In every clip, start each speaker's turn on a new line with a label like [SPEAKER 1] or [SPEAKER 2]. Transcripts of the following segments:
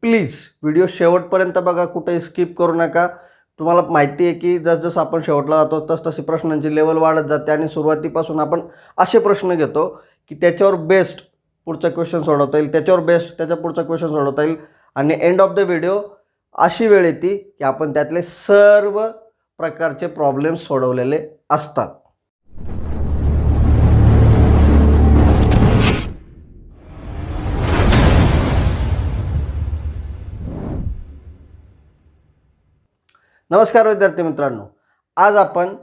[SPEAKER 1] Please video शेवटपर्यंत बघा, कुठेही स्किप करू नका. तुम्हाला माहिती आहे की जसजसं आपण शेवटला जातो तसतशी प्रश्नांची लेवल वाढत जाते आणि सुरुवातीपासून आपण असे प्रश्न घेतो की त्याच्यावर बेस्ट पुढचा क्वेश्चन सोडवता येईल, त्याच्यावर बेस्ट त्याचा पुढचा क्वेश्चन सोडवता येईल आणि एंड ऑफ द व्हिडिओ अशी वेळ येते की आपण त्यातले सर्व प्रकारचे प्रॉब्लेम्स सोडवलेले असतात. नमस्कार विद्यार्थी मित्रांनो, आज आपण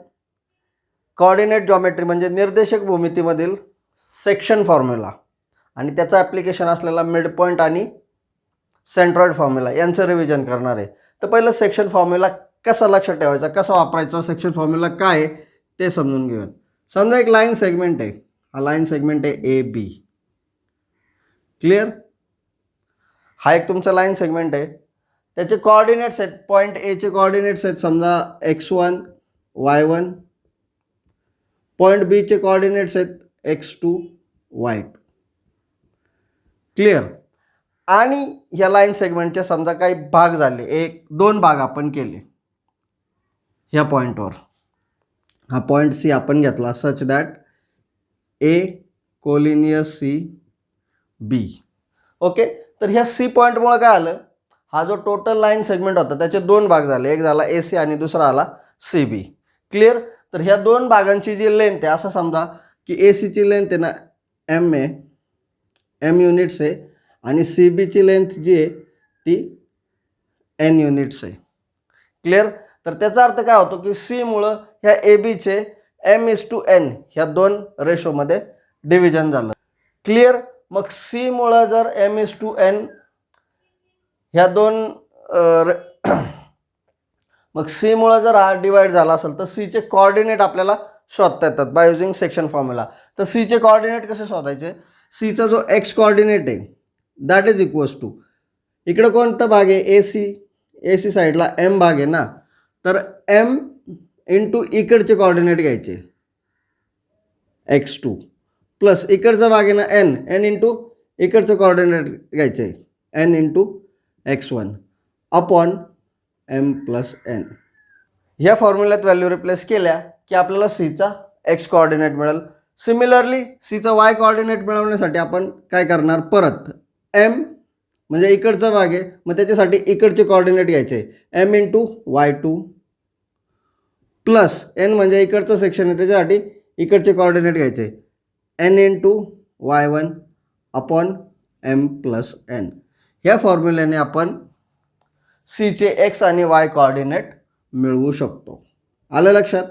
[SPEAKER 1] कोऑर्डिनेट जॉमेट्री म्हणजे निर्देशक भूमितीमधील सेक्शन फॉर्म्युला आणि त्याचा ॲप्लिकेशन असलेला मिड पॉईंट आणि सेंट्रॉइड फॉर्म्युला यांचं रिव्हिजन करणार आहे. तर पहिलं सेक्शन फॉर्म्युला कसा लक्षात ठेवायचा, कसा वापरायचा, सेक्शन फॉर्म्युला काय आहे ते समजून घेऊया. समजा एक लाईन सेगमेंट आहे, हा लाईन सेगमेंट आहे ए बी. क्लिअर? हा एक तुमचा लाईन सेगमेंट आहे, त्याचे कोऑर्डिनेट्स आहेत, पॉईंट एचे कोऑर्डिनेट्स आहेत समजा x1 y1, पॉईंट बीचे कोऑर्डिनेट्स आहेत x2 y2. क्लिअर? आणि ह्या लाईन सेगमेंटचे समजा काही भाग झाले, दोन भाग आपण केले ह्या पॉईंटवर. हा पॉईंट सी आपण घेतला such that A collinear C B. Okay, तर ह्या सी पॉईंटमुळे काय आलं, हा जो टोटल लाईन सेगमेंट होता त्याचे दोन भाग झाले, एक झाला ए सी आणि दुसरा आला सी बी. क्लिअर? तर ह्या दोन भागांची जी लेंथ आहे, असं समजा की ए सीची लेंथ आहे ना एम आहे, एम युनिट्स आहे, आणि सी बीची लेंथ जी आहे ती एन युनिट्स आहे. क्लिअर? तर त्याचा अर्थ काय होतो की सी मुळे ह्या ए बीचे m:n ह्या दोन रेशोमध्ये डिव्हिजन झालं. क्लिअर? मग सी मुळे जर m:n ह्या दोन मग सी मुळे जर हा डिवाइड झाला असेल तर सीचे कोऑर्डिनेट आपल्याला शोधता येतात बाय युजिंग सेक्शन फॉर्म्युला. तर सीचे कोऑर्डिनेट कसे शोधायचे, सीचा जो एक्स कोऑर्डिनेट आहे दॅट इज इक्वल्स टू, इकडे कोणता भाग आहे ए सी साईडला एम भाग आहे ना, तर एम इंटू इकडचे कोऑर्डिनेट घ्यायचे x2 प्लस इकडचा भाग आहे ना एन इंटू इकडचं कोऑर्डिनेट घ्यायचे n into x1 upon m plus n. ह्या फॉर्म्युल्यात व्हॅल्यू रिप्लेस केल्या की आपल्याला सीचा एक्स कोऑर्डिनेट मिळेल. सिमिलरली सीचा वाय कोऑर्डिनेट मिळवण्यासाठी आपण काय करणार, परत m म्हणजे इकडचा भाग आहे मग त्याच्यासाठी इकडचे कोऑर्डिनेट घ्यायचे m into y2 plus n म्हणजे इकडचं सेक्शन आहे त्याच्यासाठी इकडचे कोऑर्डिनेट घ्यायचे n into y1 upon m plus n. ह्या फॉर्म्युल्याने आपण सीचे एक्स आणि वाय कोऑर्डिनेट मिळवू शकतो. आलं लक्षात?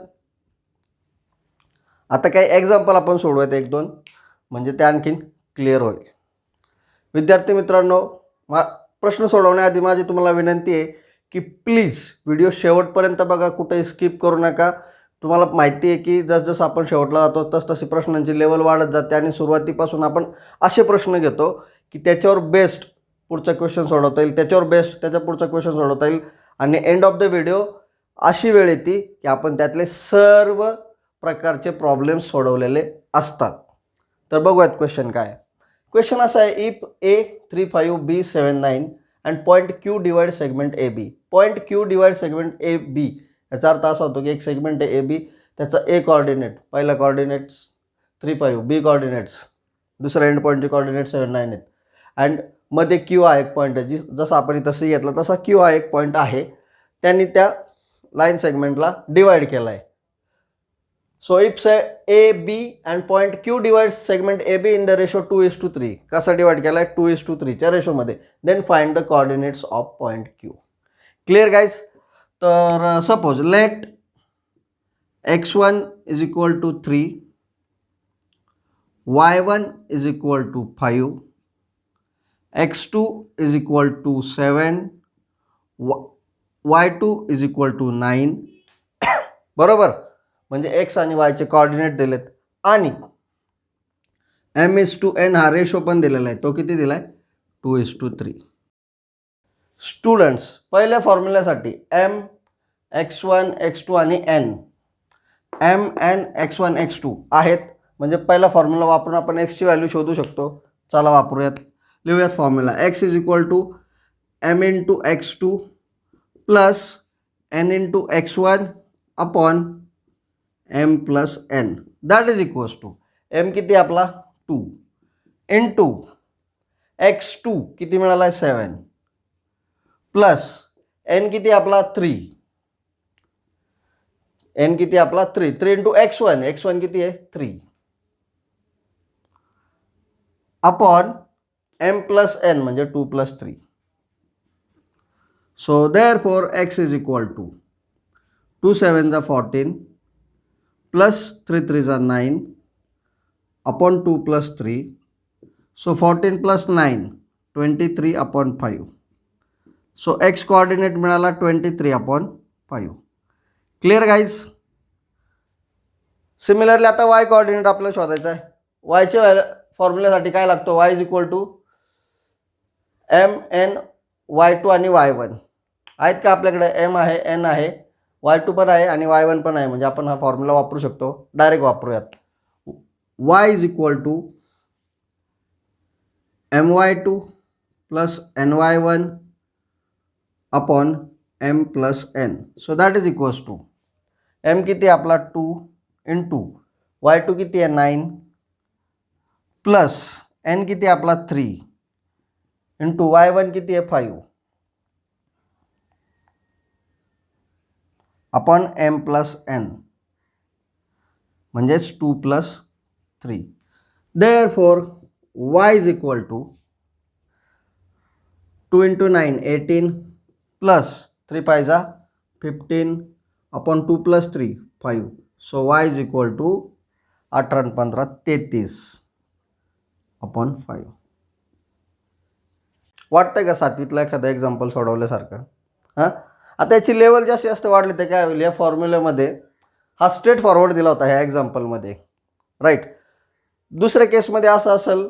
[SPEAKER 1] आता काही एक्झाम्पल आपण सोडवूयात एक दोन, म्हणजे ते आणखीन क्लिअर होईल. विद्यार्थी मित्रांनो, प्रश्न सोडवण्याआधी माझी तुम्हाला विनंती आहे की प्लीज व्हिडिओ शेवटपर्यंत बघा, कुठेही स्किप करू नका. तुम्हाला माहिती आहे की जसजसं आपण शेवटला जातो तसतशी प्रश्नांची लेवल वाढत जाते आणि सुरुवातीपासून आपण असे प्रश्न घेतो की त्याच्यावर बेस्ट पुढचा क्वेश्चन सोडवता येईल, त्याच्यावर बेस्ट त्याचा पुढचा क्वेश्चन सोडवता येईल आणि एंड ऑफ द व्हिडिओ अशी वेळ येते की आपण त्यातले सर्व प्रकारचे प्रॉब्लेम्स सोडवलेले असतात. तर बघूयात क्वेश्चन काय. क्वेश्चन असा आहे, if A35B79 and point Q divide segment A B. Point Q divide segment A B याचा अर्थ असा होतो की एक सेगमेंट आहे ए बी, त्याचा ए कोऑर्डिनेट पहिला कोऑर्डिनेट्स 35, बी कोऑर्डिनेट्स दुसरा एंड पॉईंटचे कोऑर्डिनेट 79 आहेत अँड मध्ये क्यू हा एक पॉईंट आहे, जसं आपण इथं सी घेतला तसा क्यू हा एक पॉईंट आहे, त्यांनी त्या लाईन सेगमेंटला डिवाइड केला आहे. So if say A B and point Q divide segment A B in the ratio 2:3. कसा डिवाइड केला आहे, 2:3च्या रेशोमध्ये. Then find the coordinates of point Q. Clear guys? तर suppose let x1 is equal to 3, y1 is equal to 5, x2 is equal to 7, y2 is equal to 9. बरोबर? म्हणजे x आणि वायचे coordinate दिलेत आणि m:n हा रेशो पण दिलेला आहे. तो किती दिला आहे, 2:3. स्टुडंट्स, पहिल्या फॉर्म्युल्यासाठी m x1 x2 आणि n m n x1 x2 आहेत, म्हणजे पहिला फॉर्म्युला वापरून आपण x ची व्हॅल्यू शोधू शकतो. चला वापरूयात. लिहूयात formula. x is equal to m into x2 plus n into x1 upon m plus n. That is equals to m किती आपला 2 into x2 किती मिळाला 7 प्लस n किती आपला 3, n किती आपला 3 into x1 किती आहे 3 अपॉन m plus n म्हणजे 2 plus 3. So therefore x is equal to 2 7s are 14 plus 3 3s are 9 upon 2 plus 3. So 14 plus 9 23 upon 5. So x coordinate मिळाला 23 upon 5. Clear guys. सिमिलरली आता y coordinate आपल्याला शोधायचा आहे. y च्या फॉर्म्युल्यासाठी काय लागतो y is equal to mn y2 आणि y1 आहेत का आपल्याकडे. m आहे n आहे y2 पण आहे आणि y1 पण आहे, म्हणजे आपण हा फॉर्म्युला वापरू शकतो. डायरेक्ट वापरूयात. y is equal to my2 plus ny1 upon m plus n. So that is equals to m किती आपला 2 इंटू y2 किती आहे 9 प्लस n किती आपला 3 इंटू y1 किती आहे 5 अपॉन m प्लस n म्हणजेच 2 plus 3. Therefore y is equal to 2 into 9 18 plus 3 5 15 upon 2 plus 3 5. So y is equal to 18 आणि 15 33 अपॉन 5. वाटतंय का सातवीतला एखादं एक्झाम्पल सोडवल्यासारखं. हां, आता याची लेवल जास्ती जास्त वाढली तर काय होईल, या फॉर्म्युल्यामध्ये हा स्ट्रेट फॉरवर्ड दिला होता ह्या एक्झाम्पलमध्ये, राईट. दुसऱ्या केसमध्ये असं असेल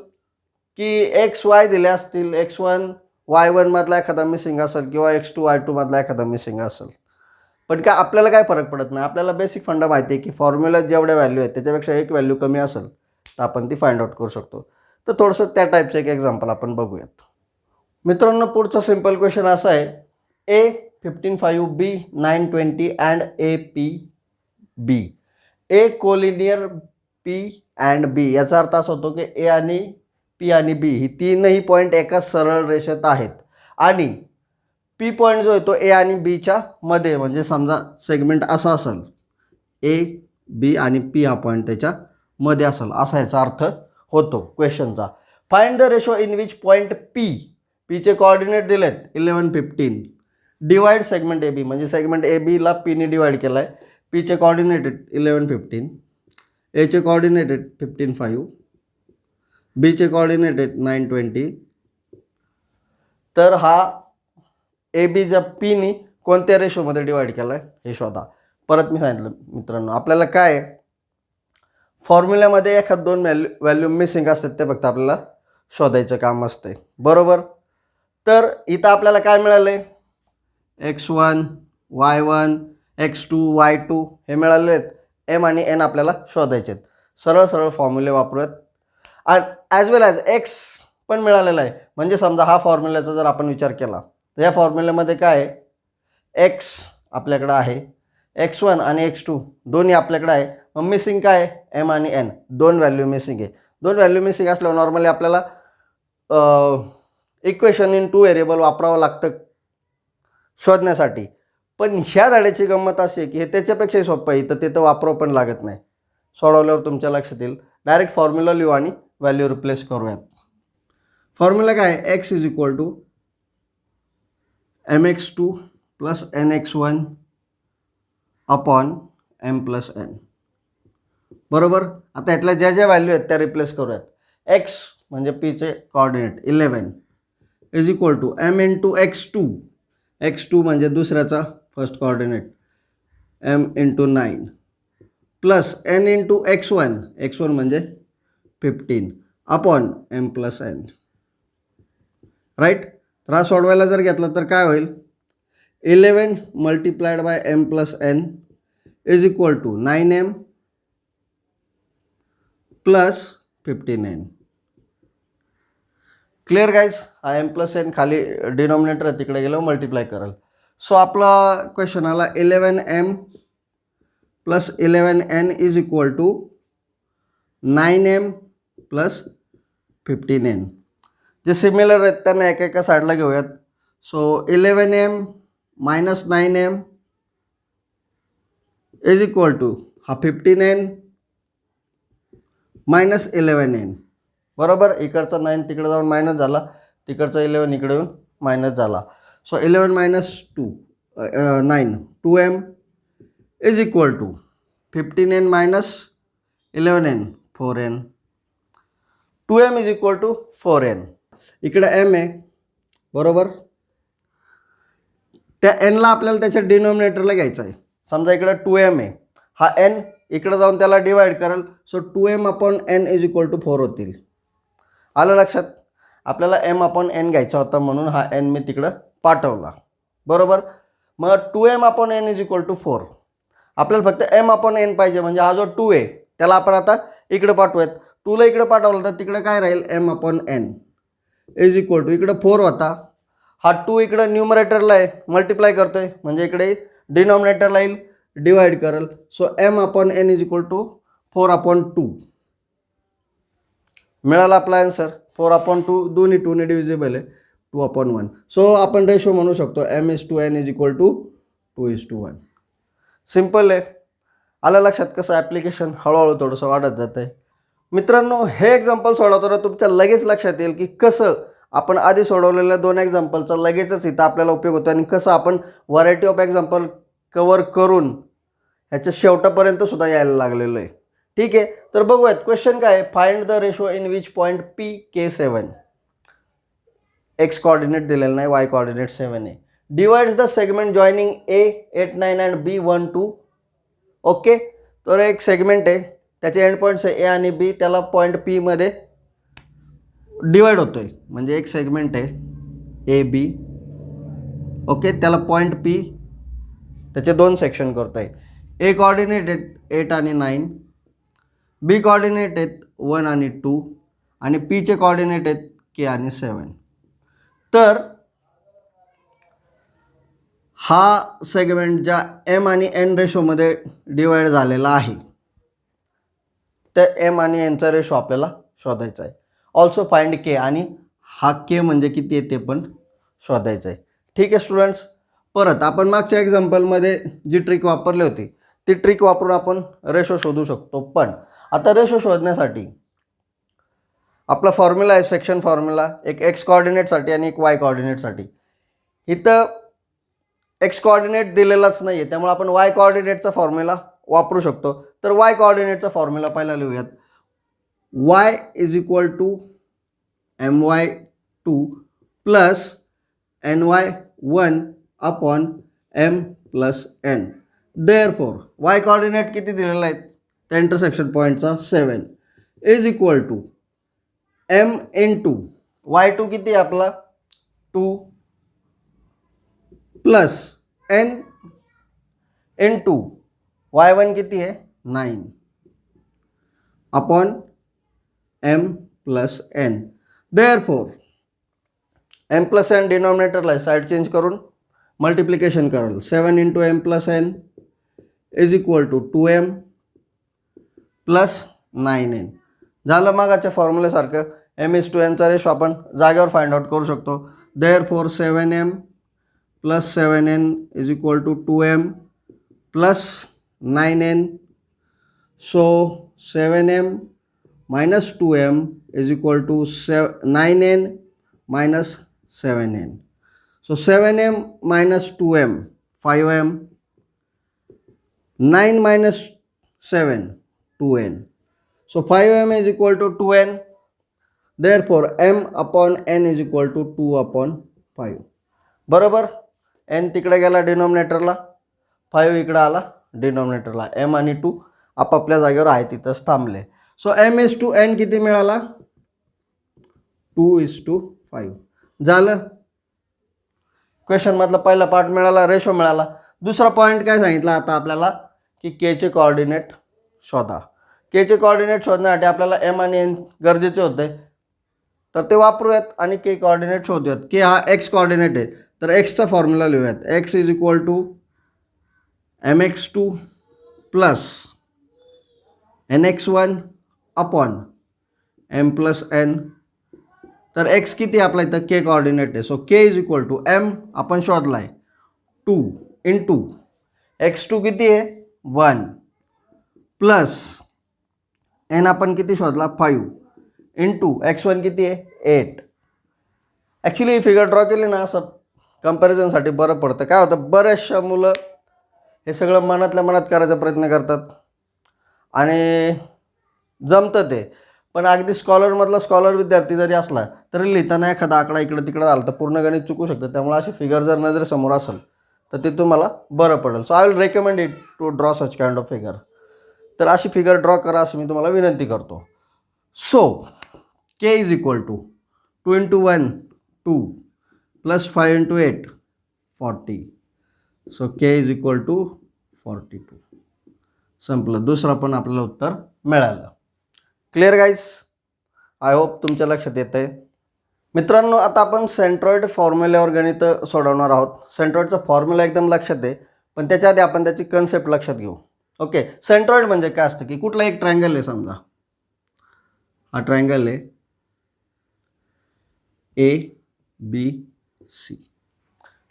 [SPEAKER 1] की एक्स वाय दिले असतील, x1 y1 मधला एखादा मिसिंग असेल किंवा x2 y2 मधला एखादा मिसिंग असेल. पण काय आपल्याला काय फरक पडत नाही. आपल्याला बेसिक फंडा माहिती आहे की फॉर्म्युल्यात जेवढ्या व्हॅल्यू आहेत त्याच्यापेक्षा एक व्हॅल्यू कमी असेल तर आपण ती फाइंड आउट करू शकतो. तर थोडंसं त्या टाईपचं एक एक्झाम्पल आपण बघूयात. मित्रांनो, पुढचा सिंपल क्वेश्चन असा आहे, A 15 B 920 and A P B. A collinear P and B, याचा अर्थ असा होतो की ए आणि पी आणि बी ही तीनही पॉईंट एकाच सरळ रेषेत आहेत आणि पी पॉईंट जो आहे तो ए आणि बीच्या मध्ये, म्हणजे समजा सेगमेंट असा असेल ए बी आणि पी हा पॉईंट त्याच्या मध्ये असेल, असा याचा अर्थ होतो क्वेश्चनचा. Find the ratio in which point पीचे कोऑर्डिनेट दिलेत 11 15 डिवाइड सेगमेंट ए बी, म्हणजे सेगमेंट ए बीला पीने डिवाइड केला आहे. पीचे कोऑर्डिनेट 11 15, एचे कोऑर्डिनेट 15 5, बीचे कोऑर्डिनेट 9 20. तर हा ए बी ज्या पीनी कोणत्या रेशोमध्ये डिवाइड केला आहे हे शोधा. परत मी सांगितलं मित्रांनो, आपल्याला काय फॉर्म्युल्यामध्ये एखाद दोन व्हॅल्यू मिसिंग असतात ते फक्त आपल्याला शोधायचं काम असते, बरोबर. तर इथं आपल्याला काय मिळाले, x1 y1 x2 y2 हे मिळाले आहेत. m आणि n आपल्याला शोधायचे आहेत. सरळ सरळ फॉर्म्युले वापरूयात. आणि ॲज वेल ॲज x पण मिळालेला आहे. म्हणजे समजा हा फॉर्म्युल्याचा जर आपण विचार केला तर या फॉर्म्युल्यामध्ये काय आहे, x आपल्याकडं आहे, x1 आणि x2 दोन्ही आपल्याकडे आहे. मग मिसिंग काय आहे, m आणि n, दोन व्हॅल्यू मिसिंग आहे. दोन व्हॅल्यू मिसिंग असल्यावर नॉर्मली आपल्याला इक्वेशन इन टू व्हेरिएबल वापरावं लागतं शोधण्यासाठी. पण ह्या धड्याची गंमत अशी आहे की हे त्याच्यापेक्षाही सोपं आहे, तर ते तर वापरावं पण लागत नाही. सोडवल्यावर तुमच्या लक्षात येईल. डायरेक्ट फॉर्म्युला लिहू आणि व्हॅल्यू रिप्लेस करूयात. फॉर्म्युला काय आहे, x is equal to mx2 plus nx1 upon m plus n, बरोबर. आता यातल्या ज्या ज्या व्हॅल्यू आहेत त्या रिप्लेस करूयात. x म्हणजे पीचे coordinate 11 is equal to m into x2, x2 म्हणजे दुसऱ्याचा first coordinate m into 9 plus n into x1, x1 म्हणजे 15 upon m plus n, right. तर हा सोडवायला जर घेतला तर काय होईल, 11 multiplied by m plus n is equal to 9m plus 15n. Clear guys. हा एम प्लस एन खाली डिनॉमिनेटर तिकडे गेल्यावर मल्टिप्लाय कराल. सो आपला क्वेश्चन आला 11m plus 11n is equal to 9m plus 15n. जे सिमिलर आहेत त्यांना एका साईडला घेऊयात. So 11m minus 9m is equal to हा 15n मायनस 11n. बरोबर. इकडचा 9 तिकडे जाऊन मायनस झाला, तिकडचा 11 इकडे येऊन मायनस झाला. So 11 minus 2 9 2m is equal to 15n minus 11n 4n. 2m is equal to 4n. इकडे m आहे बरोबर. त्या nला आपल्याला त्याच्या डिनॉमिनेटरला घ्यायचं आहे. समजा इकडे 2m आहे, हा n इकडे जाऊन त्याला डिवाइड करेल. So 2m upon n is equal to 4 होतील. आलं लक्षात. आपल्याला m अपॉन n घ्यायचा होता म्हणून हा n मी तिकडं पाठवला बरोबर. मग 2m upon n is equal to 4. आपल्याला फक्त m अपॉन n पाहिजे, म्हणजे हा जो 2 आहे त्याला आपण आता इकडे पाठवूयात. 2ला इकडे पाठवलं तर तिकडे काय राहील m upon n is equal to इकडे 4 होता. हा 2 इकडे न्यूमरेटरला आहे, मल्टिप्लाय करतोय म्हणजे इकडे डिनॉमिनेटरला येईल, डिवाइड करेल. So m upon n is equal to 4 upon 2. मिळाला आपला आन्सर. 4 अपॉन 2 दोन्ही 2ने डिव्हिजिबल आहे, 2 अपॉन 1. सो आपण रेशो म्हणू शकतो m is to n is equal to 2 is to 1. Simple आहे. आलं लक्षात. कसं ॲप्लिकेशन हळूहळू थोडंसं वाढत जातं आहे. मित्रांनो, हे एक्झाम्पल सोडवताना तुमच्या लगेच लक्षात येईल की कसं आपण आधी सोडवलेल्या 2 एक्झाम्पलचा लगेचच इथं आपल्याला उपयोग होतो आणि कसं आपण व्हरायटी ऑफ एक्झाम्पल कवर करून ह्याच्या शेवटापर्यंत सुद्धा यायला लागलेलो आहे. ठीक आहे. तर बघूयात क्वेश्चन काय आहे. Find the ratio in which point PK7 x coordinate दिलेलं नाही, वाय कोऑर्डिनेट 7 आहे. Divides the segment joining A 8 9 and B 1 2. Okay. तर एक सेगमेंट आहे, त्याचे एंड पॉईंट्स आहे A आणि B, त्याला पॉईंट P मध्ये डिवाइड होतोय. म्हणजे एक सेगमेंट आहे AB. ओके. त्याला पॉईंट P त्याचे 2 सेक्शन करतोय. A कोऑर्डिनेट आहेत 8 आणि 9, B कोऑर्डिनेट आहेत 1 आणि 2 आणि P चे कोऑर्डिनेट आहेत K आणि 7. तर हा सेगमेंट ज्या m आणि n रेशोमध्ये डिवाइड झालेला आहे त्या m आणि n चा रेशो आपल्याला शोधायचा आहे. ऑल्सो फाइंड K, आणि हा K म्हणजे किती आहे ते पण शोधायचं आहे. ठीक आहे स्टुडंट्स. परत आपण मागच्या एक्झाम्पलमध्ये जी ट्रिक वापरली होती ती ट्रिक वापरून आपण रेशो शोधू शकतो. पण आता रेशो शोधण्यासाठी आपला फॉर्म्युला आहे सेक्शन फॉर्म्युला, एक एक्स कोऑर्डिनेटसाठी आणि एक वाय कोऑर्डिनेटसाठी. इथं एक्स कोऑर्डिनेट दिलेलाच नाही आहे, त्यामुळे आपण वाय कोऑर्डिनेटचा फॉर्म्युला वापरू शकतो. तर वाय कोऑर्डिनेटचा फॉर्म्युला पहिला लिहूयात. y is equal to my2 plus ny1 upon m plus n. Therefore y coordinate किती दिलेला आहे त्या इंटरसेक्शन पॉईंटचा 7 is equal to m into y2 किती आहे आपला 2 प्लस n इंटू y1 किती आहे 9 upon m plus n. Therefore m plus n डिनॉमिनेटरला साईड चेंज करून मल्टिप्लिकेशन कराल. 7 into m plus n is equal to 2m plus 9n. झालं मागाच्या फॉर्म्युलेसारखं. m इज टू nचा रेशो आपण जागेवर फाइंड आउट करू शकतो. Therefore 7m plus 7n is equal to 2m plus 9n. So 7m minus 2m is equal to 9n minus 7n. So 7m minus 2m 5m, 9 minus 7 2n. So 5m is equal to 2n. Therefore m upon n is equal to 2 upon 5. बरोबर. n तिकडे गेला डिनॉमिनेटरला, 5 इकडे आला डिनॉमिनेटरला. m आणि 2 आपापल्या जागेवर आहे तिथंच थांबले. So m is to n किती मिळाला 2 इज टू 5. झालं. क्वेश्चन मधला पहिला पार्ट मिळाला, रेशो मिळाला. दुसरा पॉईंट काय सांगितलं आता आपल्याला की के चे कोऑर्डिनेट शोधा. के चे कोऑर्डिनेट शोधण्यासाठी आपल्याला m आणि n गरजेचे होते. तर ते वापरूयात आणि के कोऑर्डिनेट शोधूयात. के हा एक्स कोऑर्डिनेट आहे, तर एक्सचा फॉर्म्युला लिहूयात. X is equal to mx2 plus nx1 upon m plus n. तर x किती आपला इथं के कोऑर्डिनेट आहे, so K is equal to m आपण शोधलाय 2 इंटू x2 किती आहे 1 प्लस n आपण किती शोधला 5 इंटू x1 किती आहे 8. ॲक्च्युली ही फिगर ड्रॉ केली ना असं कंपॅरिझनसाठी बरं पडतं. काय होतं, बऱ्याचशा मुलं हे सगळं मनातल्या मनात करायचा प्रयत्न करतात आणि जमतं ते, पण अगदी स्कॉलरमधला स्कॉलर विद्यार्थी जरी असला तरी लिहिताना एखादा आकडा इकडं तिकडं झाला तर पूर्ण गणित चुकू शकतं. त्यामुळे अशी फिगर जर नजरेसमोर असेल तर ते तुम्हाला बरं पडेल. So I will recommend it to draw such kind of figure. तर अशी फिगर ड्रॉ करा असं मी तुम्हाला विनंती करतो. So K is equal to 2 into 1 2 plus 5 into 8 40. So K is equal to 42. संपलं. दुसरं पण आपल्याला उत्तर मिळालं. Clear guys? आय होप तुमच्या लक्षात येतं आहे. मित्रांनो, आता आपण सेंट्रॉइड फॉर्म्युल्यावर गणित सोडवणार आहोत. सेंट्रॉइडचा फॉर्म्युला एकदम लक्षात आहे, पण त्याच्या आधी आपण त्याची कन्सेप्ट लक्षात घेऊ. ओके, सेंट्रॉइड म्हणजे काय असतं की कुठला एक ट्रायंगल आहे, समजा हा ट्रायंगल आहे ABC.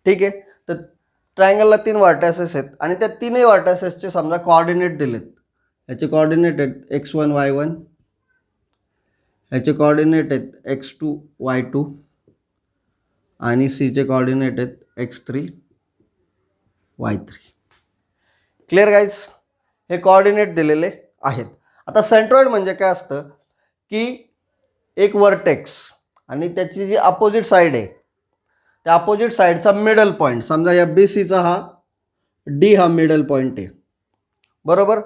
[SPEAKER 1] ठीक आहे, तर ट्रायंगलला 3 व्हर्टायसेस आहेत आणि त्या तीनही व्हर्टायसेसचे समजा कोऑर्डिनेट दिलेत. याचे कोऑर्डिनेट आहेत x1 y1, याचे कोऑर्डिनेट आहेत x2 y2 आणि सीचे कोऑर्डिनेट आहेत x3 y3. Clear guys? हे कोऑर्डिनेट दिलेले आहेत. आता सेंट्रॉइड म्हणजे काय असतं की एक वर्टेक्स आणि त्याची जी अपोजिट साईड आहे त्या अपोजिट साईडचा मिडल पॉईंट, समजा या BCचा हा D हा मिडल पॉईंट आहे, बरोबर.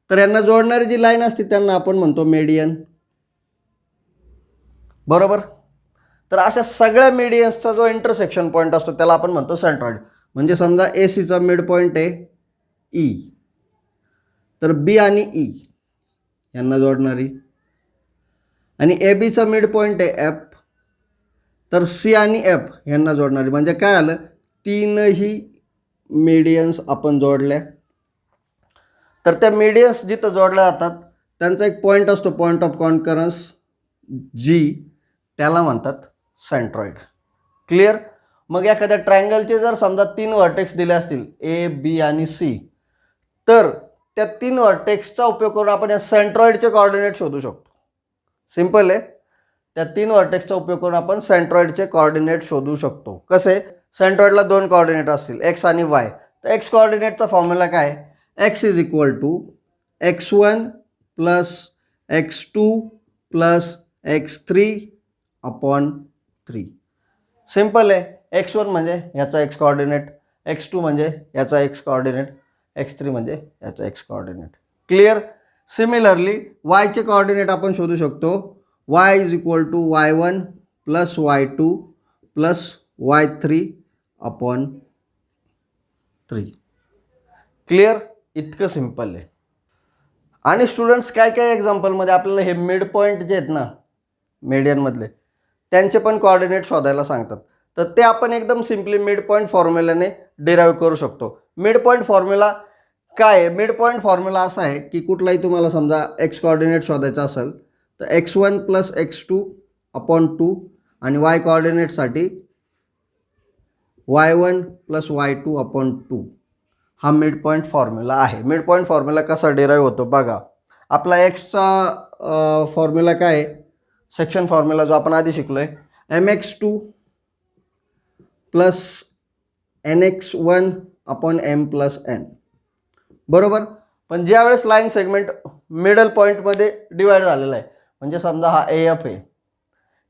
[SPEAKER 1] तर यांना जोडणारी जी लाईन असते त्यांना आपण म्हणतो मेडियन, बरोबर. तर अशा सगळ्या मीडियन्सचा जो इंटरसेक्शन पॉईंट असतो त्याला आपण म्हणतो सेंट्रॉइड. म्हणजे समजा ACचा मिड पॉईंट आहे E, तर B आणि E यांना जोडणारी, आणि ABचा मिड पॉईंट आहे F, तर C आणि F यांना जोडणारी. म्हणजे काय आलं, तीनही मीडियन्स आपण जोडल्या. तर त्या मीडियन्स जिथं जोडल्या जातात त्यांचा एक पॉईंट असतो, पॉईंट ऑफ कॉन्करन्स G, त्याला म्हणतात सेंट्रॉइड. क्लिअर? मग एखाद्या ट्रायंगलचे जर समजा 3 व्हर्टेक्स दिले असतील A, B आणि C, तर त्या 3 व्हर्टेक्सचा उपयोग करून आपण या सेंट्रॉइडचे कोऑर्डिनेट शोधू शकतो. सिंपल आहे. त्या 3 व्हर्टेक्सचा उपयोग करून आपण सेंट्रॉइडचे कोऑर्डिनेट शोधू शकतो. कसे? सेंट्रॉइडला 2 कोऑर्डिनेट असतील x आणि y. तर x कोऑर्डिनेटचा फॉर्म्युला काय? x is equal to x1 plus x2 plus x3 upon 3. Simple आहे. x1 म्हणजे याचा x कोऑर्डिनेट, x2 म्हणजे याचा x कोऑर्डिनेट, x3 म्हणजे याचा x कोऑर्डिनेट. क्लिअर? सिमिलरली yचे कोऑर्डिनेट आपण शोधू शकतो. y is equal to y1 plus y2 plus y3 upon 3. Clear? इतकं सिंपल आहे. आणि स्टुडंट्स काय काय एक्झाम्पलमध्ये आपल्याला हे मिड पॉईंट जे आहेत ना मीडियनमधले त्यांचे पण कोऑर्डिनेट शोधायला सांगतात. तर ते आपण एकदम सिम्पली मिड पॉईंट फॉर्म्युल्याने डिराईव्ह करू शकतो. मिड पॉईंट फॉर्म्युला काय आहे? मिड पॉईंट फॉर्म्युला असा आहे की कुठलाही तुम्हाला समजा x कोऑर्डिनेट शोधायचा असेल तर x1 प्लस x2 अपॉन 2 आणि y कोऑर्डिनेटसाठी y1 plus y2 upon 2 हा मिड पॉईंट फॉर्म्युला आहे. मिड पॉईंट फॉर्म्युला कसा डिराईव्ह होतो बघा. आपला एक्सचा फॉर्म्युला काय आहे? सेक्शन फॉर्म्युला जो आपण आधी शिकलो आहे, mx2 plus nx1 upon m plus n, बरोबर. पण ज्यावेळेस लाईन सेगमेंट मिडल पॉईंटमध्ये डिवाइड झालेला आहे, म्हणजे समजा हा AF आहे,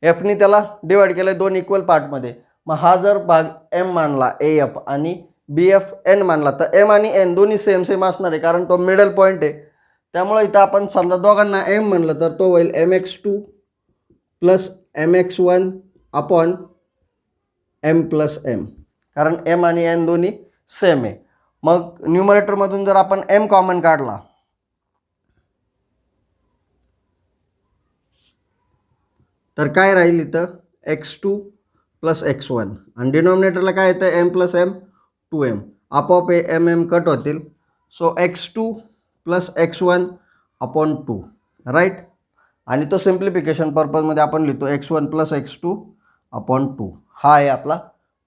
[SPEAKER 1] एफनी त्याला डिवाइड केलं आहे 2 इक्वल पार्टमध्ये. मग हा जर भाग M मानला AF आणि BF N मानला तर M आणि N दोन्ही सेम सेम असणार आहे कारण तो मिडल पॉईंट आहे. त्यामुळे इथं आपण समजा दोघांना M म्हणलं तर तो होईल mx2 plus mx1 upon m plus m, कारण M आणि N दोन्ही सेम आहे. मग न्यूमरेटरमधून जर आपण m कॉमन काढला तर काय राहील इथं x2 प्लस x1 आणि डिनॉमिनेटरला काय येतं m प्लस m 2m आपोआप m कट होतील. So x2 plus x1 upon 2 right. आणि तो सिम्प्लिफिकेशन पर्पजमध्ये आपण लिहितो x1 प्लस x2 अपॉन 2. हा आहे आपला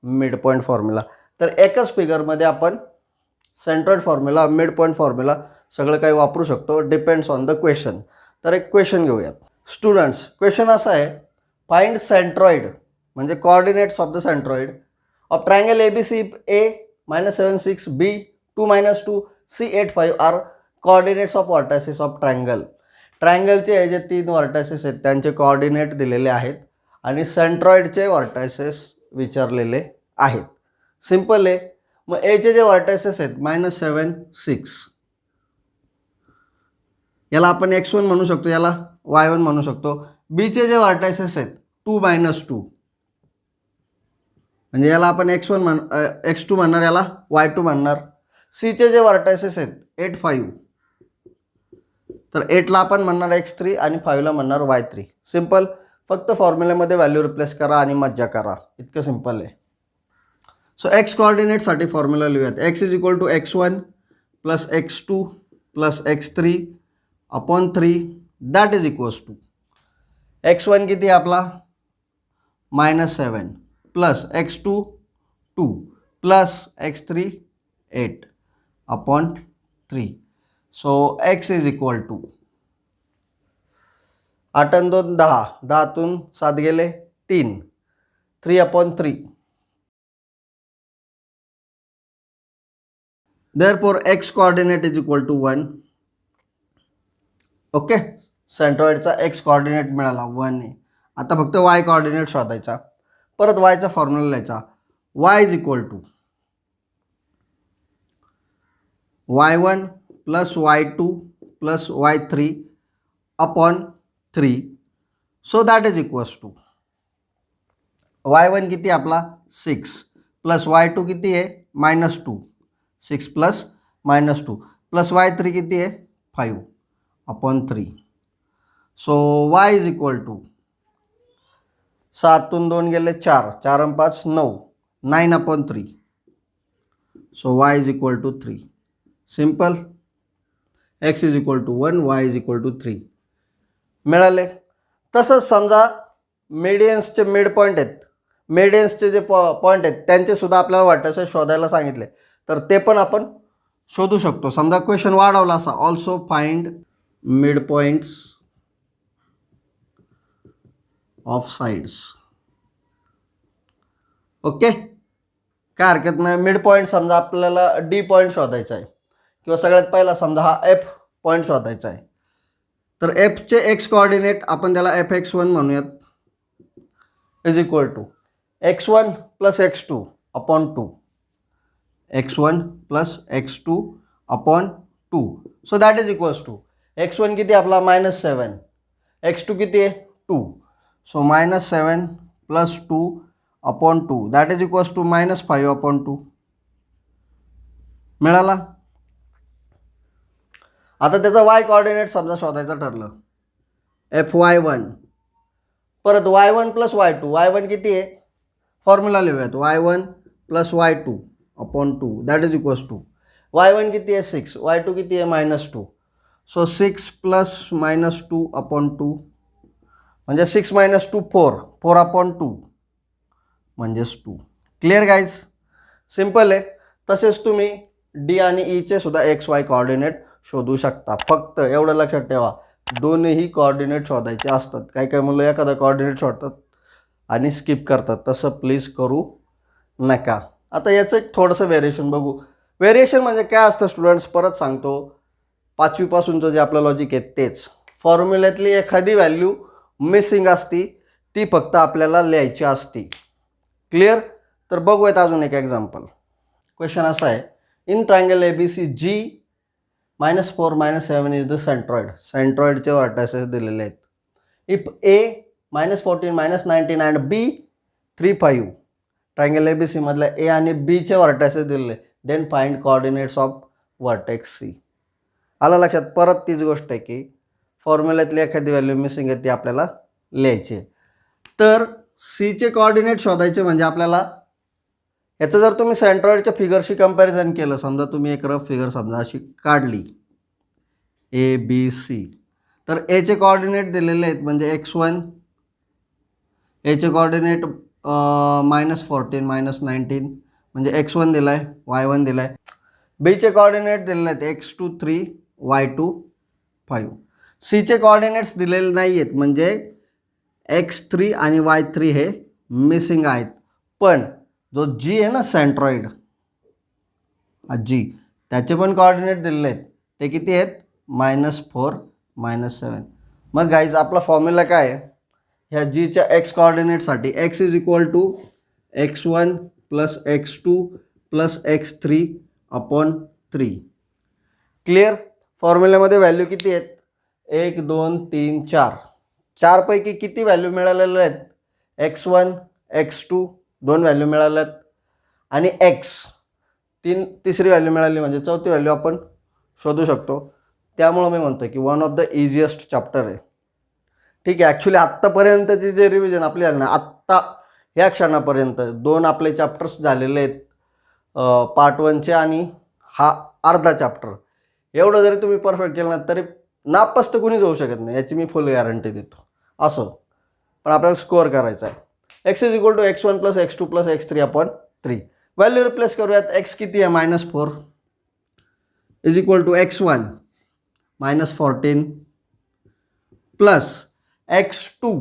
[SPEAKER 1] मिड पॉईंट फॉर्म्युला. तर एकच फिगरमध्ये आपण centroid formula mid point formula सगळं काही वापरू शकतो. Depends on the question. तर एक क्वेश्चन घेऊयात स्टुडंट्स. क्वेश्चन असा आहे, फाइंड सेंट्रॉइड म्हणजे coordinates of the centroid of triangle ABC A -7 6 B 2 -2 C 8 5 are coordinates of vertices of triangle. ट्रायंगलचे हे जे 3 व्हर्टायसेस आहेत त्यांचे कोऑर्डिनेट दिलेले आहेत आणि सेंट्रॉइडचे व्हर्टायसेस विचारलेले आहेत. सिंपल आहे. मग एचे जे व्हर्टायसेस आहेत -7 6 याला आपण x1 म्हणू शकतो, याला y1 म्हणू शकतो. बीचे जे व्हर्टायसेस आहेत 2 -2 म्हणजे याला आपण x2 म्हणणार, याला y2 म्हणणार. सीचे जे व्हर्टायसेस आहेत 8 5 तर 8ला आपण म्हणणार x3 आणि 5ला म्हणणार y3. सिंपल. फक्त फॉर्म्युल्यामध्ये व्हॅल्यू रिप्लेस करा आणि मज्जा करा. इतकं सिंपल आहे. सो एक्स कोऑर्डिनेटसाठी फॉर्म्युला लिहूयात. x is equal to x1 plus x2 plus x3 upon 3 that is equals to x1 किती आपला -7 plus x2 2 plus x3 8 upon 3. So x is equal to 8 आणि 2 10 10तून 7 गेले 3 3 अपॉन 3. Therefore x coordinate is equal to 1. Okay. सेंट्रॉइडचा x coordinate मिळाला 1 आहे. आता फक्त y कोऑर्डिनेट शोधायचा. परत yचा फॉर्म्युला लिहायचा. y is equal to y1 plus y2 plus y3 upon 3. So that is equals to y1 किती आपला 6 प्लस y2 किती आहे -2 6 प्लस -2 प्लस y3 किती आहे 5 upon 3. So y is equal to 7तून 2 गेले 4 4 आणि 5 9 9 upon 3. So y is equal to 3. Simple. x is equal to 1 y is equal to 3 मिळाले. तसंच समजा मीडियन्सचे मिड पॉईंट आहेत, मीडियन्सचे जे पॉईंट आहेत त्यांचे सुद्धा आपल्याला व्हर्टायसेस शोधायला सांगितले तर ते पण आपण शोधू शकतो. समजा क्वेश्चन वाढवला असा, also find mid points of sides. Okay. काय हरकत नाही. मिड पॉईंट समजा आपल्याला डी पॉईंट शोधायचा आहे किंवा सगळ्यात पहिला समजा हा एफ पॉईंट शोधायचा आहे. तर एफचे एक्स कोऑर्डिनेट आपण त्याला fx1 म्हणूयात is equal to x1 plus x2 upon 2 x1 plus x2 upon 2. So that is equals to x1 किती आपला -7 x2 किती आहे 2. So -7 plus 2 upon 2 that is equals to -5 upon 2 मिळाला. आता त्याचा y कोऑर्डिनेट समजा शोधायचं ठरलं fy1 परत y1 प्लस y2 y1 किती आहे फॉर्म्युला लिहूयात y1 plus y2 upon 2 that is equals to y1 किती आहे 6 y2 किती आहे -2. सो 6 प्लस -2 अपॉन 2 म्हणजे 6 - 2 4 4 अपॉन 2 म्हणजेच 2. Clear guys. सिंपल आहे. तसेच तुम्ही डी आणि ईचे सुद्धा XY कोऑर्डिनेट शोधू शकता. फक्त एवढं लक्षात ठेवा दोन्हीही कोऑर्डिनेट शोधायचे असतात. काही काही मुलं एखादा कोऑर्डिनेट शोधतात आणि स्किप करतात, तसं प्लीज करू नका. आता याचं एक थोडंसं व्हेरिएशन बघू. व्हेरिएशन म्हणजे काय असतं स्टुडंट्स, परत सांगतो 5वीपासूनचं जे आपलं लॉजिक आहे तेच. फॉर्म्युल्यातली एखादी व्हॅल्यू मिसिंग असती ती फक्त आपल्याला लिहायची असती. क्लिअर. तर बघूयात अजून एक एक्झाम्पल. क्वेश्चन असा आहे, in triangle ABC G -4 -7 is the centroid. सेंट्रॉइडचे व्हर्टायसेस दिलेले आहेत. If A -14 -19 and B 3 5 triangle ABC मधल्या A आणि B चे व्हर्टायसेस दिलेले, then find coordinates of vertex C. आला लक्षात. परत तीच गोष्ट आहे की फॉर्म्युल्यातली एखादी व्हॅल्यू मिसिंग आहे ती आपल्याला लिहायची आहे. तर सीचे कोऑर्डिनेट शोधायचे म्हणजे आपल्याला याचं जर तुम्ही सेंट्रॉइडच्या फिगरशी कंपॅरिझन केलं, समजा तुम्ही एक रफ फिगर समजा अशी काढली ABC, तर एचे कोऑर्डिनेट दिलेले आहेत म्हणजे x1, एचे कोऑर्डिनेट -14 -19 म्हणजे x1 दिला आहे, y1 दिला आहे. बीचे कोऑर्डिनेट दिलेले आहेत x2 3, y2 5. सीचे कोऑर्डिनेट्स दिलेले नाही आहेत म्हणजे x3 आणि y3 हे मिसिंग आहेत. पण जो जी आहे ना सेंट्रॉइड, जी, त्याचे पण कोऑर्डिनेट दिलेले आहेत. ते किती आहेत? -4 -7. मग गाईज आपला फॉर्म्युला काय आहे ह्या जीच्या एक्स कोऑर्डिनेटसाठी? x is equal to x1 plus x2 plus x3 upon 3. Clear? फॉर्म्युल्यामध्ये व्हॅल्यू किती आहेत? 1 2 3 4. चारपैकी किती व्हॅल्यू मिळालेल्या आहेत? x1 x2 2 व्हॅल्यू मिळाल्यात आणि x तिसरी व्हॅल्यू मिळाली म्हणजे चौथी व्हॅल्यू आपण शोधू शकतो. त्यामुळं मी म्हणतो की one of the easiest chapter आहे. ठीक आहे. ॲक्च्युली आत्तापर्यंतची जे रिव्हिजन आपली झाली ना, आत्ता ह्या क्षणापर्यंत 2 आपले चॅप्टर्स झालेले आहेत पार्ट 1चे आणि हा अर्धा चॅप्टर. एवढं जरी तुम्ही परफेक्ट केलं ना तरी नापास तर कोणी जाऊ शकत नाही, याची मी फुल गॅरंटी देतो. असो, पण आपल्याला स्कोअर करायचा आहे. x is equal to x1 plus x2 plus x3 upon 3. Value replace करूयात. x किती आहे? -4 is equal to x1 -14 plus x2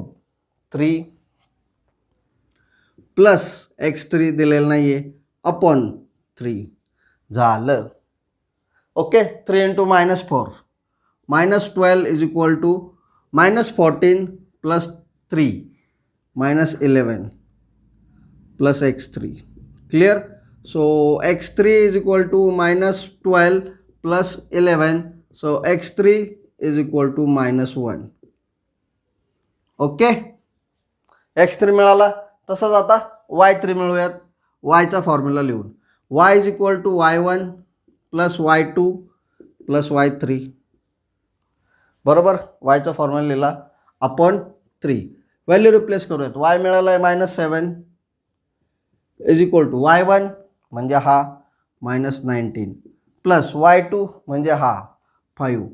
[SPEAKER 1] 3 plus x3 दिलेलं नाही आहे अपॉन 3. झालं. Okay. 3 into -4 -12 is equal to -14 plus 3 -11 plus x3. Clear? So x3 is equal to -12 plus 11. So x3 is equal to -1. Okay. x3 मिळाला. तसंच आता y3 मिळूयात. yचा formula लिहून y is equal to y1 plus y2 plus y3. बरोबर? yचा formula लिहिला upon 3. Value replace करूयात. y मिळाला आहे -7 इज इक्वल टू y1 म्हणजे हा -19 प्लस y2 म्हणजे हा 5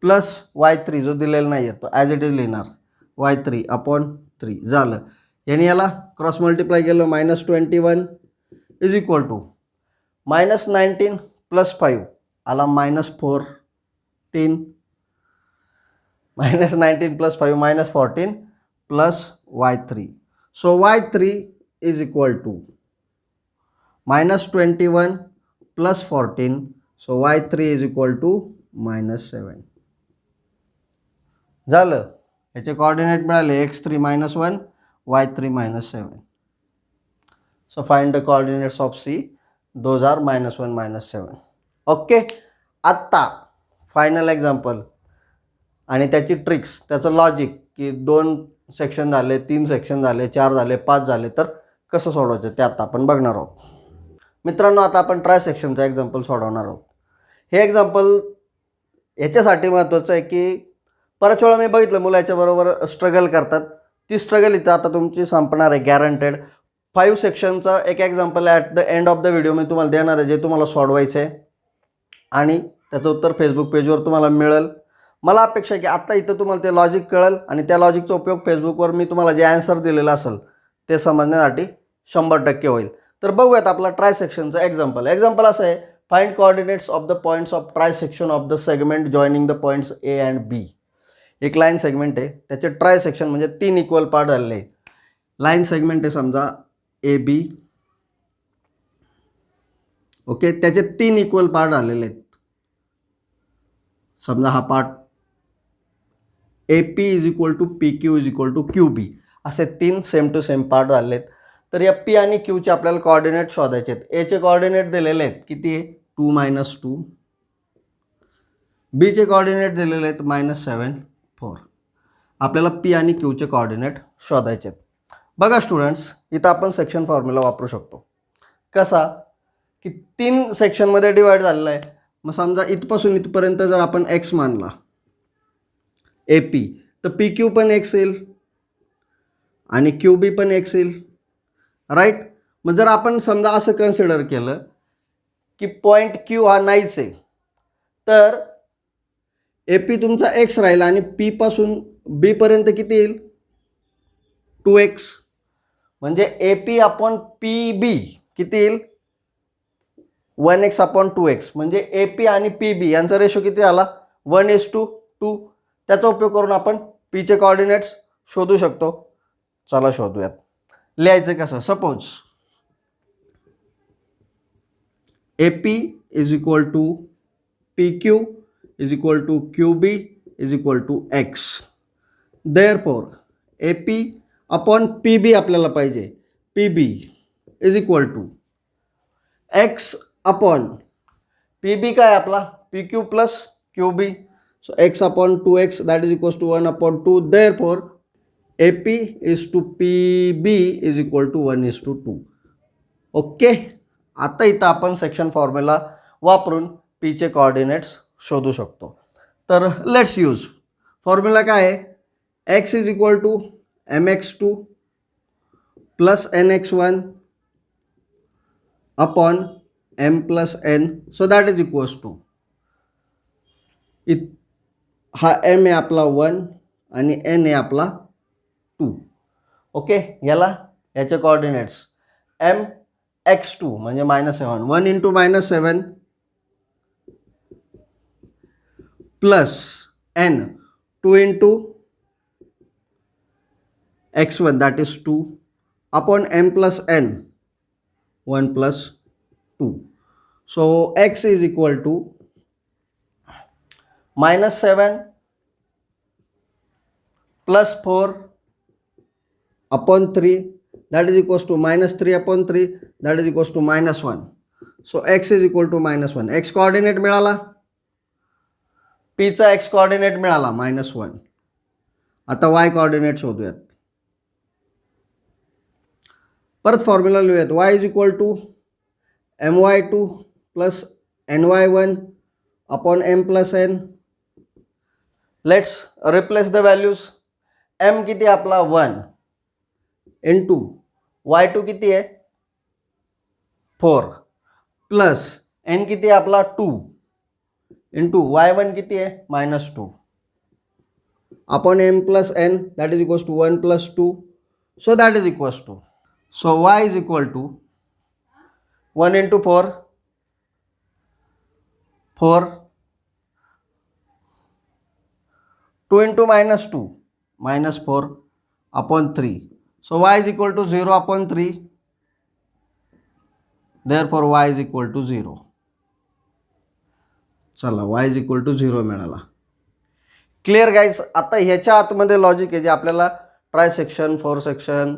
[SPEAKER 1] प्लस y3 जो दिलेला नाही आहे तो ॲज इट इज लिहिणार y3 अपॉन 3. झालं. याने याला क्रॉस मल्टिप्लाय केलं -21 इज इक्वल टू -19 प्लस 5 आला -14 -19 plus 5 -14 plus y3. So y3 is equal to -21 plus 14. So y3 is equal to -7. झालं. याचे कोऑर्डिनेट मिळाले x3 -1 y3 -7. So find the coordinates of C. Those are -1 -7. Okay. आत्ता final example आणि त्याची tricks, त्याचं logic की 2 section झाले, 3 section झाले, 4 झाले, 5 झाले, तर कसं सोडवायचं ते आता आपण बघणार आहोत. मित्रांनो, आता आपण ट्राय सेक्शनचं एक्झाम्पल सोडवणार आहोत. हे एक्झाम्पल याच्यासाठी महत्त्वाचं आहे की बऱ्याच वेळा मी बघितलं मुलं याच्याबरोबर स्ट्रगल करतात. ती स्ट्रगल इथं आता तुमची संपणार आहे गॅरंटेड. 5 सेक्शनचा एक example at the end of the video मी तुम्हाला देणार आहे, जे तुम्हाला सोडवायचं आहे आणि त्याचं उत्तर फेसबुक पेजवर तुम्हाला मिळेल. मला अपेक्षा आहे की आत्ता इथं तुम्हाला ते लॉजिक कळेल आणि त्या लॉजिकचा उपयोग फेसबुकवर मी तुम्हाला जे ॲन्सर दिलेलं असेल ते समजण्यासाठी 100% होईल. तर बघूयात आपला ट्राय सेक्शनचं एक्झाम्पल. एक्झाम्पल असं आहे, find coordinates of the points of try section of the segment joining the points A and B. एक लाईन सेगमेंट आहे, त्याचे ट्राय सेक्शन म्हणजे 3 इक्वल पार्ट झालेले आहे. लाईन सेगमेंट आहे समजा AB. ओके. त्याचे 3 इक्वल पार्ट आलेले आहेत. समजा हा part AP is equal to PQ is equal to QB. असे 3 सेम टू सेम पार्ट झाले आहेत. तर या P आणि Qचे आपल्याला कोऑर्डिनेट शोधायचे आहेत. Aचे कोऑर्डिनेट दिलेले आहेत किती आहे? 2 -2. Bचे कोऑर्डिनेट दिलेले आहेत -7 4. आपल्याला P आणि Qचे कोऑर्डिनेट शोधायचे आहेत. बघा स्टुडंट्स, इथं आपण सेक्शन फॉर्म्युला वापरू शकतो. कसा की 3 सेक्शनमध्ये डिवाईड झालेला आहे. मग समजा इथपासून इथपर्यंत जर आपण x मानला AP, तर PQ पण x येईल आणि क्यू बी पण एक्स येईल, राईट. मग जर आपण समजा असं कन्सिडर केलं की पॉईंट क्यू हा नाहीच आहे, तर ए पी तुमचा एक्स राहील आणि पी पासून बी पर्यंत किती येईल, 2x. म्हणजे ए पी अपॉन पी बी किती येईल, 1x अपॉन 2x. म्हणजे ए पी आणि पी बी यांचा रेशो किती आला, 1:2. त्याचा उपयोग करून आपण पीचे कॉर्डिनेट्स शोधू शकतो. चला शोधूयात. लिहायचं कसं, suppose A P is equal to P Q is equal to Q B is equal to x. Therefore A P upon P B आपल्याला पाहिजे, P B is equal to x upon P B काय आपला P Q plus Q B. So x upon 2x that is equals to 1/2. Therefore A P is to P B is equal to 1:2. Okay. आता इथं आपण section formula वापरून पीचे coordinates शोधू शकतो. तर लेट्स यूज फॉर्म्युला काय आहे, x is equal to mx2 plus nx1 upon m plus n. So that is equals to, हा m आहे आपला 1 आणि n आहे आपला 2. ओके. याचे कॉर्डिनेट्स m x2 म्हणजे -7, 1 into -7 plus n 2 into x1 that is 2 upon m plus n 1 plus 2. So x is equal to -7 plus 4 upon 3 that is equals to -3 upon 3 that is equals to -1. So x is equal to -1. x coordinate मिळाला, p चा x coordinate मिळाला -1. आता y coordinate शोधूयात. परत formula लिहूयात, y is equal to my2 plus ny1 upon m plus n. Let's replace the values. m किती आपला 1 into y2 किती आहे 4 प्लस n किती आपला 2 इंटू y1 किती आहे -2 upon m plus n that is equals to 1 plus 2. So that is equals to, so y is equal to 1 into 4 2 into -2 -4 upon 3. So y is equal to 0 upon 3. Therefore y is equal to 0. चला y is equal to 0 मिळाला. Clear guys. आता ह्याच्या आतमध्ये logic आहे जे आपल्याला try section, 4 section,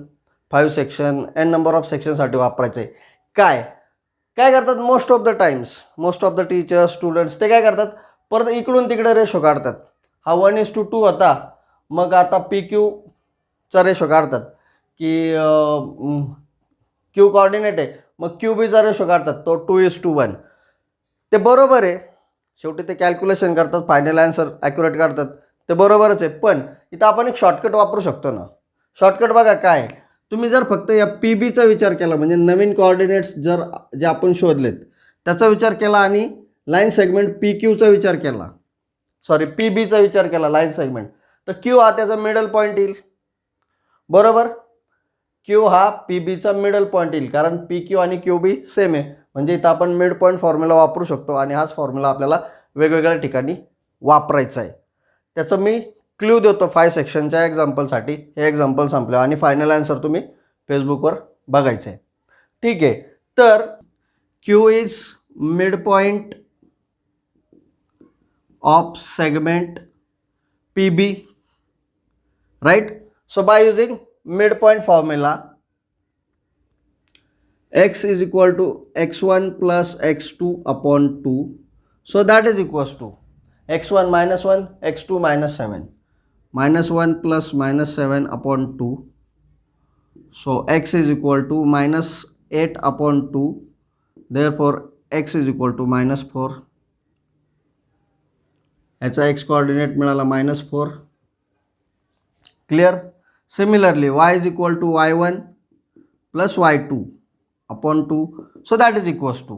[SPEAKER 1] 5 section, n number of सेक्शनसाठी वापरायचं आहे. काय करतात most of the times, most of the teachers, students ते काय करतात, परत इकडून तिकडे रेशो काढतात. हा 1:2 होता, मग आता पी क्यूचा रेशो काढतात की क्यू कॉर्डिनेट आहे, मग क्यू बीचा रेशो काढतात तो 2:1. ते बरोबर आहे, शेवटी ते कॅल्क्युलेशन करतात, फायनल आन्सर ॲक्युरेट काढतात, ते बरोबरच आहे. पण इथं आपण एक शॉर्टकट वापरू शकतो ना. शॉर्टकट बघा काय, तुम्ही जर फक्त या पी बीचा विचार केला, म्हणजे नवीन कॉर्डिनेट्स जर जे आपण शोधलेत त्याचा विचार केला आणि लाईन सेगमेंट पी क्यूचा विचार केला, सॉरी पी बीचा विचार केला लाईन सेगमेंट, तर क्यू हा त्याचा मिडल पॉईंट येईल. बरोबर, क्यू हा पी बीचा मिडल पॉईंट येईल, कारण पी क्यू आणि क्यू बी सेम आहे. म्हणजे इथं आपण मिड पॉईंट फॉर्म्युला वापरू शकतो आणि हाच फॉर्म्युला आपल्याला वेगवेगळ्या ठिकाणी वापरायचा आहे. त्याचं मी क्ल्यू देतो 5 सेक्शनच्या एक्झाम्पलसाठी. हे एक्झाम्पल संपलं आणि फायनल आन्सर तुम्ही फेसबुकवर बघायचं आहे. ठीक आहे. तर Q is mid point of segment P B, right. So by using mid point formula x is equal to x1 plus x2 upon 2. So that is equals to x1 -1, x2 -7, -1 plus -7 upon 2. So x is equal to -8 upon 2. Therefore x is equal to -4. याचा x coordinate मिळाला -4. Clear. Similarly, y is equal to y1 plus y2 upon 2. So that is equals to,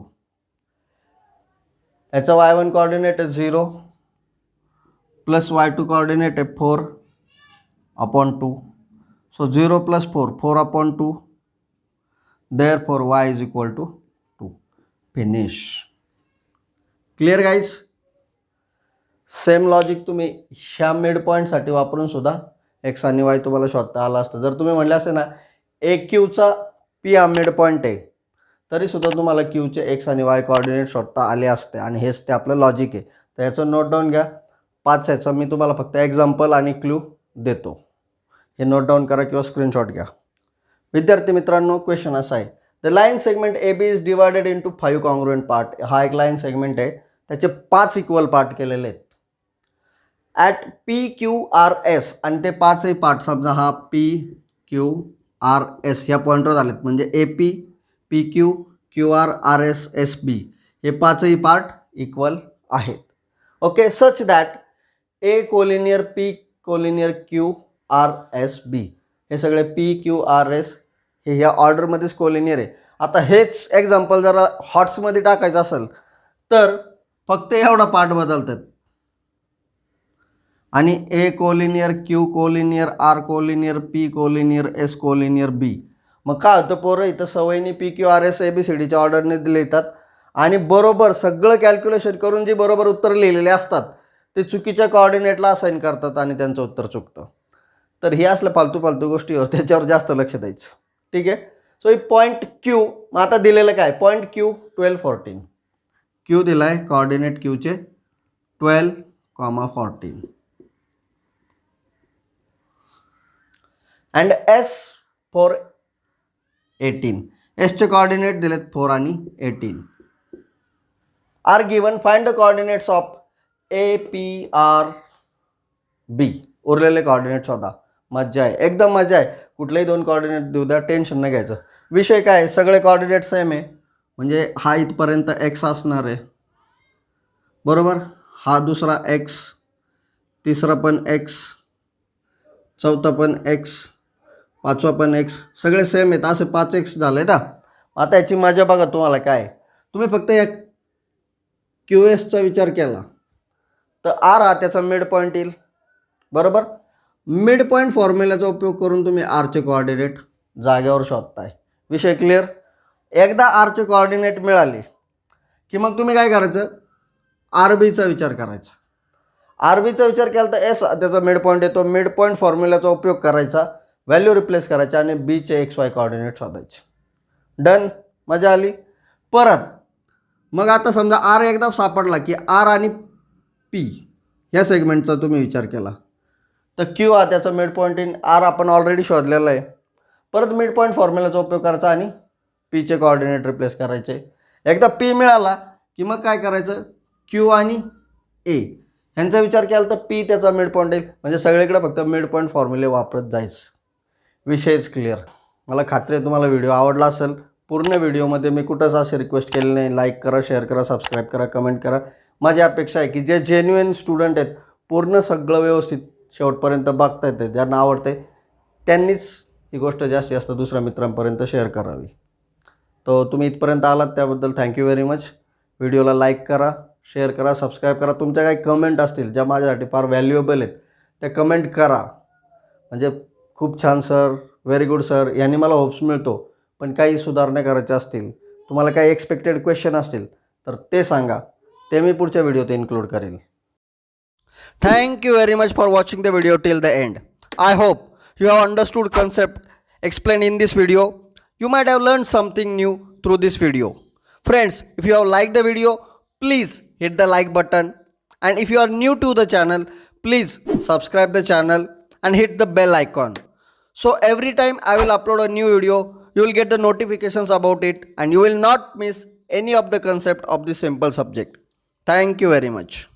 [SPEAKER 1] याचा y1 coordinate is 0 plus y2 coordinate is 4 upon 2. So 0 plus 4, 4 upon 2. Therefore y is equal to 2. Finish. Clear guys? Same logic तुम्ही ह्या mid पॉईंटसाठी वापरून सुद्धा x आणि Y तुम्हाला शोधता आला असतं. जर तुम्ही म्हणले असे ना ए क्यूचा पी हा मिड पॉईंट आहे, तरीसुद्धा तुम्हाला क्यूचे एक्स आणि वाय कोऑर्डिनेट शोधता आले असते. आणि हेच ते आपलं लॉजिक आहे. तर याचं नोट डाऊन घ्या. 5 याचं मी तुम्हाला फक्त एक्झाम्पल आणि क्लू देतो. हे नोट डाऊन करा किंवा स्क्रीनशॉट घ्या. विद्यार्थी मित्रांनो, क्वेश्चन असा आहे, the line segment A B is divided into 5 congruent part. हा एक लाईन सेगमेंट आहे, त्याचे 5 इक्वल पार्ट केलेले आहेत. At P Q R S, आणि ते 5ही पार्ट समजा हा पी क्यू आर एस या पॉईंटवर आलेत, म्हणजे A P, P Q, Q R, R S, S B हे 5ही पार्ट इक्वल आहेत. Okay, such that A collinear P collinear Q R S B हे सगळे पी क्यू आर एस हे ह्या ऑर्डरमध्येच कोलिनियर आहे. आता हेच एक्झाम्पल जरा हॉट्समध्ये टाकायचं असेल तर फक्त एवढा पार्ट बदलतात, आणि A collinear, Q collinear, R collinear, P collinear, S collinear, B. मग काय होतं पोरं, इथं सवयीने P Q R S A B C डीच्या ऑर्डरने दिले येतात आणि बरोबर सगळं कॅल्क्युलेशन करून जी बरोबर उत्तर लिहिलेले असतात ते चुकीच्या कोऑर्डिनेटला असाइन करतात आणि त्यांचं उत्तर चुकतं. तर हे असलं फालतू गोष्टी त्याच्यावर जास्त लक्ष द्यायचं. ठीक आहे. सो ही पॉईंट क्यू, मग आता दिलेलं काय, पॉईंट क्यू 12, 14. क्यू दिला आहे कोऑर्डिनेट क्यूचे 12, 14. And S four 18. एसचे कोऑर्डिनेट दिलेत 4 आणि 18. Are given, find the coordinates of A P R B. उरलेले कोऑर्डिनेट शोधा. मजा आहे, एकदम मजा आहे. कुठलेही 2 कोऑर्डिनेट देऊ द्या, टेन्शन नाही घ्यायचं. विषय काय, सगळे कोऑर्डिनेट सेम आहे, म्हणजे हा इथपर्यंत एक्स असणार आहे बरोबर, हा दुसरा एक्स, तिसरा पण एक्स, चौथा पण एक्स, पाचवा पण एक्स, सगळे सेम आहेत. असे 5 एक्स झाले ना. आता याची मजा बघा तुम्हाला काय. तुम्ही फक्त या क्यू एसचा विचार केला तर आर हा त्याचा मिड पॉईंट येईल बरोबर. मिड पॉईंट फॉर्म्युल्याचा उपयोग करून तुम्ही आरचे कोऑर्डिनेट जागेवर शोधताय. विषय क्लिअर. एकदा आरचे कोऑर्डिनेट मिळाले की मग तुम्ही काय करायचं, आर बीचा विचार करायचा. आर बीचा विचार केला तर एस त्याचा मिड पॉईंट येतो. मिड पॉईंट फॉर्म्युल्याचा उपयोग करायचा, व्हॅल्यू रिप्लेस करायची आणि बीचे एक्स वाय कोऑर्डिनेट शोधायचे. डन. मजा आली. परत मग आता समजा आर एकदा सापडला की आर आणि पी ह्या सेगमेंटचा तुम्ही विचार केला तर क्यू हा त्याचा मिड पॉईंट इन आर आपण ऑलरेडी शोधलेला आहे. परत मिड पॉईंट फॉर्म्युलाचा उपयोग करायचा आणि पीचे कोऑर्डिनेट रिप्लेस करायचे. एकदा पी मिळाला की मग काय करायचं, क्यू आणि ए ह्यांचा विचार केला तर पी त्याचा मिड पॉईंट येईल, म्हणजे सगळीकडे फक्त मिड पॉईंट फॉर्म्युले वापरत जायचं. विषयच क्लिअर. मला खात्री आहे तुम्हाला व्हिडिओ आवडला असेल. पूर्ण व्हिडिओमध्ये मी कुठंच असे रिक्वेस्ट केले नाही. लाईक करा, शेअर करा, सबस्क्राईब करा, कमेंट करा. माझी अपेक्षा आहे की जे जेन्युइन स्टुडंट आहेत, पूर्ण सगळं व्यवस्थित शेवटपर्यंत बघता येते, ज्यांना आवडते त्यांनीच ही गोष्ट जास्तीत जास्त दुसऱ्या मित्रांपर्यंत शेअर करावी. तो तुम्ही इथपर्यंत आलात त्याबद्दल थँक्यू व्हेरी मच. व्हिडिओला लाईक करा, शेअर करा, सबस्क्राईब करा. तुमच्या काही कमेंट असतील ज्या माझ्यासाठी फार व्हॅल्युएबल आहेत त्या कमेंट करा. म्हणजे खूप छान सर, व्हेरी गुड सर, यांनी मला होप्स मिळतो. पण काही सुधारणा करायच्या असतील, तुम्हाला काही एक्सपेक्टेड क्वेश्चन असतील तर ते सांगा, ते मी पुढच्या व्हिडिओत इन्क्लूड करेल. Thank you very much for watching the video till the end. I hope you have understood concept explained in this video. You might have learned something new through this video. Friends, if you have liked the video, please hit the like button. And if you are new to the channel, please subscribe the channel and hit the bell icon. So every time I will upload a new video, you will get the notifications about it and you will not miss any of the concept of this simple subject. Thank you very much.